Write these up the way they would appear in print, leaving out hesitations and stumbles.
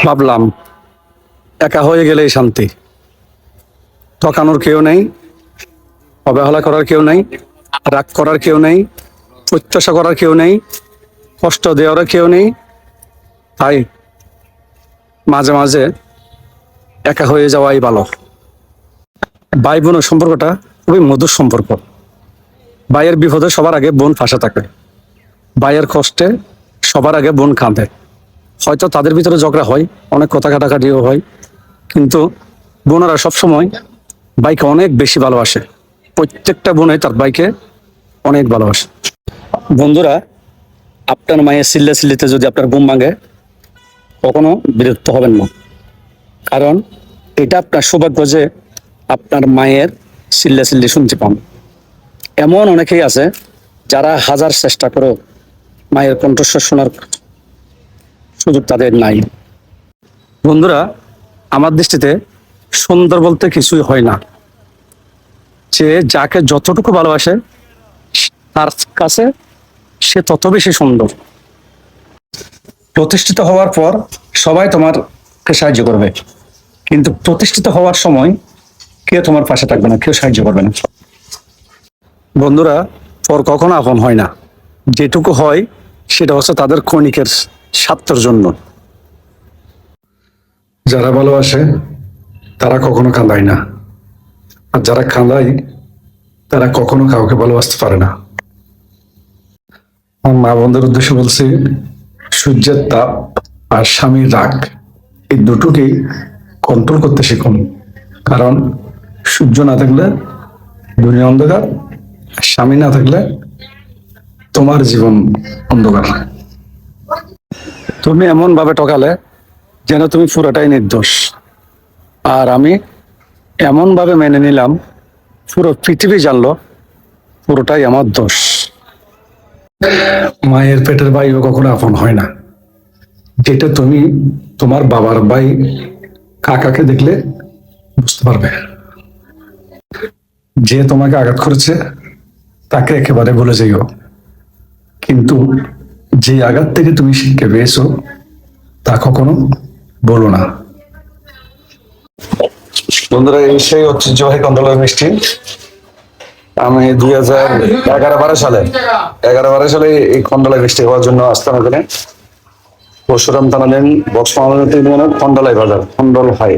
ভাবলাম একা হয়ে গেলেই শান্তি। ঠকানোর কেউ নেই, অবহেলা করার কেউ নেই, রাগ করার কেউ নেই, প্রত্যাশা করার কেউ নেই, কষ্ট দেওয়ারও কেউ নেই। তাই মাঝে মাঝে একা হয়ে যাওয়াই ভালো। ভাই বোনের সম্পর্কটা খুবই মধুর সম্পর্ক। ভাইয়ের বিপদে সবার আগে বোন পাশে থাকে, ভাইয়ের কষ্টে সবার আগে বোন কাঁদে। হয়তো তাদের ভিতরে ঝগড়া হয়, অনেক কথা কাটাকাটিও হয়, কিন্তু বোনেরা সবসময় ভাইকে অনেক বেশি ভালোবাসে। প্রত্যেকটা বোনে তার ভাইকে অনেক ভালোবাসে। বন্ধুরা, আপনার মায়ের চিল্লাচিল্লিতে যদি আপনার ঘুম ভাঙে, কখনো বিরক্ত হবেন না, কারণ এটা আপনার সৌভাগ্য যে আপনার মায়ের চিল্লাচিল্লি শুনতে পান। এমন অনেকেই আছে যারা হাজার চেষ্টা করেও মায়ের কণ্ঠস্বর শোনার সুযোগ তাদের নাই। বন্ধুরা, আমার দৃষ্টিতে সুন্দর বলতে কিছুই হয় না। যে যাকে যতটুকু ভালোবাসে তার কাছে সে তত বেশি সুন্দর। প্রতিষ্ঠিত হওয়ার পর সবাই তোমাকে সাহায্য করবে, কিন্তু প্রতিষ্ঠিত হওয়ার সময় কেউ তোমার পাশে থাকবে না, কেউ সাহায্য করবে না। বন্ধুরা, পর কখনো আপন হয় না। যেটুকু হয় সেটা হচ্ছে তাদের ক্ষণিকের স্বার্থের জন্য। যারা ভালোবাসে তারা কখনো কাঁদায় না, আর যারা কাঁদায় তারা কখনো কাউকে ভালোবাসতে পারে না। আমার মা বোনদের উদ্দেশ্যে বলছি, সূর্যের তাপ আর স্বামীর রাগ, এই দুটোকেই কন্ট্রোল করতে শিখুন। কারণ সূর্য না থাকলে দুনিয়া অন্ধকার, আর স্বামী না থাকলে তোমার জীবন অন্ধকার। তুমি এমন ভাবে ঠকালে যেন তুমি পুরোটাই নির্দোষ, আর আমি এমন ভাবে মেনে নিলাম পুরো পৃথিবী জানলো পুরোটাই আমার দোষ। মায়ের পেটের ভাইও কখনো আপন হয় না। যেটা তুমি তোমার বাবার ভাই কাকাকে দেখলে বুঝতে পারবে। যে তোমাকে আঘাত করেছে তাকে একেবারে ভুলে যাইও, কিন্তু যে আঘাত থেকে তুমি শিক্ষা পেয়েছো তা কখনো বলো না। বন্ধুরা, এই সেই ঐতিহ্যবাহী কন্দলের মিষ্টি। আমি 2011-12 সালে এই কন্দলাই মিষ্টি হওয়ার জন্য আসতাম এখানে। পরশুরাম থানাধীন বক্সমানের খন্ডলাই বাজার, খন্ডল হাই।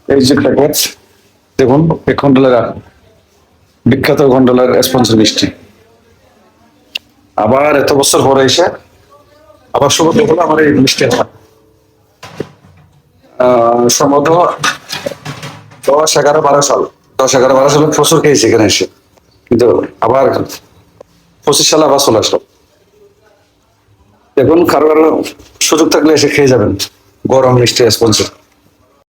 এই যে প্যাকেট দেখুন, এই খন্ডলের বিখ্যাত খন্ডলের স্পন্সর মিষ্টি। আবার এত বছর পরে এসে আবার সৌভাগ্য হলো আমার এই মিষ্টি আছে। সম্ভবত 10-11-12 সালে প্রচুর খেয়েছি এখানে এসে, কিন্তু আবার 25 সালে আবার চলে আসলো। দেখুন, কারো সুযোগ থাকলে এসে খেয়ে যাবেন গরম মিষ্টি স্পন্সর।